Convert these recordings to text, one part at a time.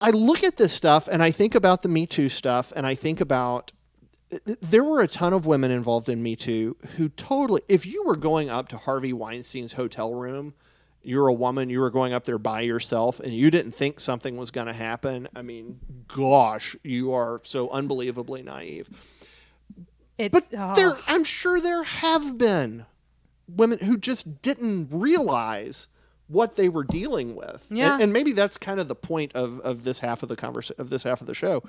I look at this stuff and I think about the Me Too stuff, and I think about there were a ton of women involved in Me Too who totally, if you were going up to Harvey Weinstein's hotel room, you're a woman, you were going up there by yourself, and you didn't think something was going to happen. I mean, gosh, you are so unbelievably naive. I'm sure there have been women who just didn't realize what they were dealing with. Yeah. And maybe that's kind of the point of this half of the this half of the show.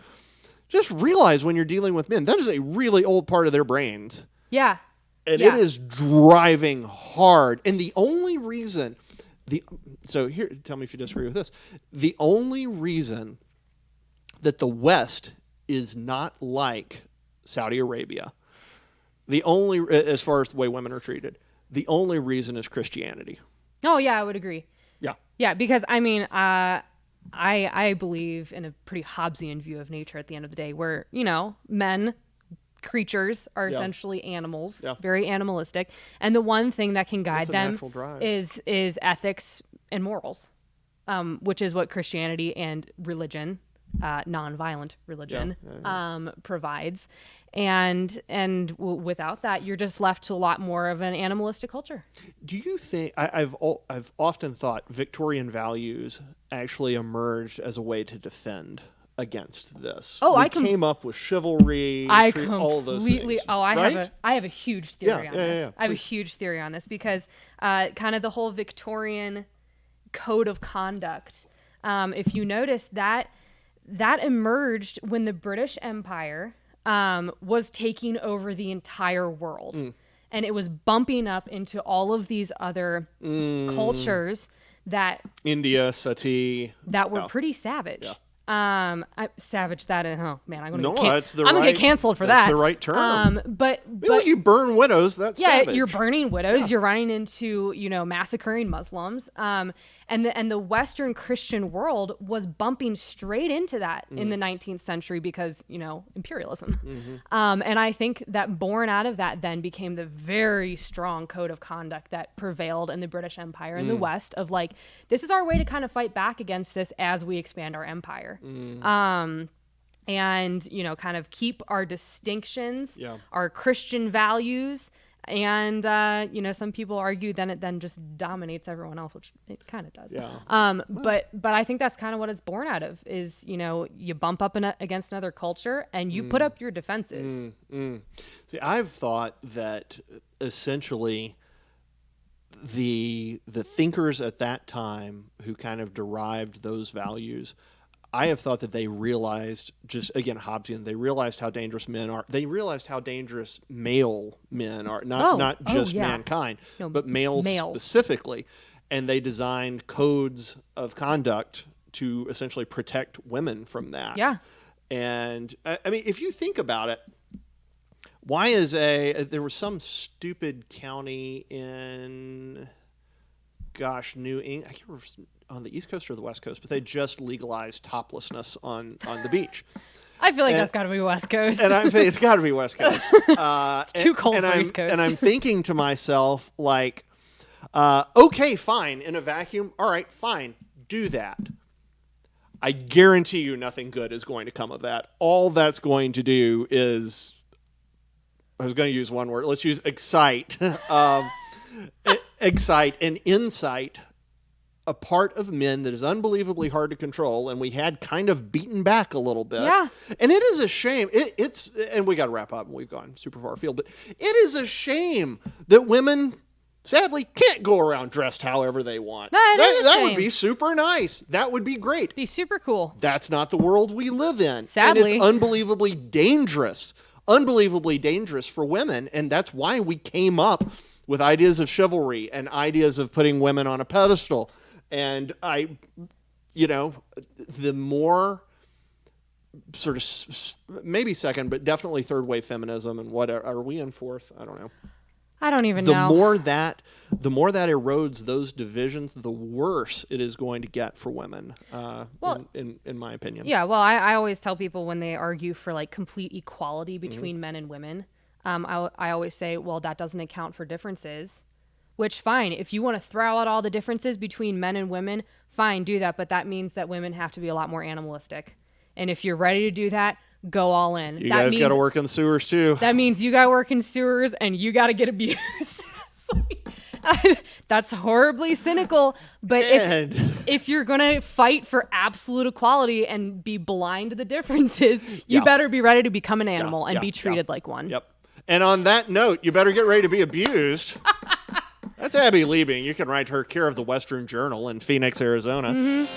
Just realize when you're dealing with men, that is a really old part of their brains. Yeah. And it is driving hard. And the only reason, so here, tell me if you disagree with this. The only reason that the West is not like Saudi Arabia, as far as the way women are treated, the only reason is Christianity. Oh, yeah, I would agree. Yeah. Yeah, because, I mean, I believe in a pretty Hobbesian view of nature at the end of the day where, men, creatures are essentially animals, very animalistic. And the one thing that can guide them is ethics and morals, which is what Christianity and religion, nonviolent religion, provides. And without that, you're just left to a lot more of an animalistic culture. Do you think I've often thought Victorian values actually emerged as a way to defend against this? Oh, came up with chivalry, all of those things. I have a huge theory on this. Yeah. I have a huge theory on this because kind of the whole Victorian code of conduct. If you notice that emerged when the British Empire was taking over the entire world. And it was bumping up into all of these other cultures that... India, Sati. That were pretty savage. Yeah. Savage that, I'm going to get canceled for that. That's the right term. But you burn widows, that's savage. You're burning widows. You're running into, massacring Muslims. And the Western Christian world was bumping straight into that in the 19th century because, imperialism. And I think that born out of that then became the very strong code of conduct that prevailed in the British Empire in the West of like, this is our way to kind of fight back against this as we expand our empire. And, kind of keep our distinctions, our Christian values. And, some people argue then it then just dominates everyone else, which it kind of does. Yeah. But I think that's kind of what it's born out of is, you bump up against another culture and you put up your defenses. See, I've thought that essentially the thinkers at that time who kind of derived those values, I have thought that they realized, just again, Hobbesian, they realized how dangerous men are. They realized how dangerous male men are, not just mankind, but males specifically. And they designed codes of conduct to essentially protect women from that. Yeah. And I mean, if you think about it, why there was some stupid county in, New England, I can't remember on the East Coast or the West Coast, but they just legalized toplessness on the beach. I feel like that's got to be West Coast. And I think it's got to be West Coast. It's too cold for East Coast. And I'm thinking to myself, like, okay, fine, in a vacuum, all right, fine, do that. I guarantee you nothing good is going to come of that. All that's going to do is, I was going to use one word, let's use excite. Excite and incite a part of men that is unbelievably hard to control, and we had kind of beaten back a little bit. Yeah. And it is a shame. And we got to wrap up, and we've gone super far afield, but it is a shame that women, sadly, can't go around dressed however they want. That would be super nice. That would be great. Be super cool. That's not the world we live in. Sadly. And it's unbelievably dangerous for women, and that's why we came up with ideas of chivalry and ideas of putting women on a pedestal. And the more sort of maybe second, but definitely third wave feminism and what are we in fourth? I don't know. I don't even know. The more that erodes those divisions, the worse it is going to get for women, in my opinion. Yeah, well, I always tell people when they argue for like complete equality between men and women, I always say, well, that doesn't account for differences. which fine. If you want to throw out all the differences between men and women, fine, do that. But that means that women have to be a lot more animalistic. And if you're ready to do that, go all in. You guys got to work in the sewers too. That means you got to work in sewers and you got to get abused. That's horribly cynical. But if you're going to fight for absolute equality and be blind to the differences, you better be ready to become an animal and be treated like one. Yep. And on that note, you better get ready to be abused. That's Abby Liebing. You can write her care of the Western Journal in Phoenix, Arizona.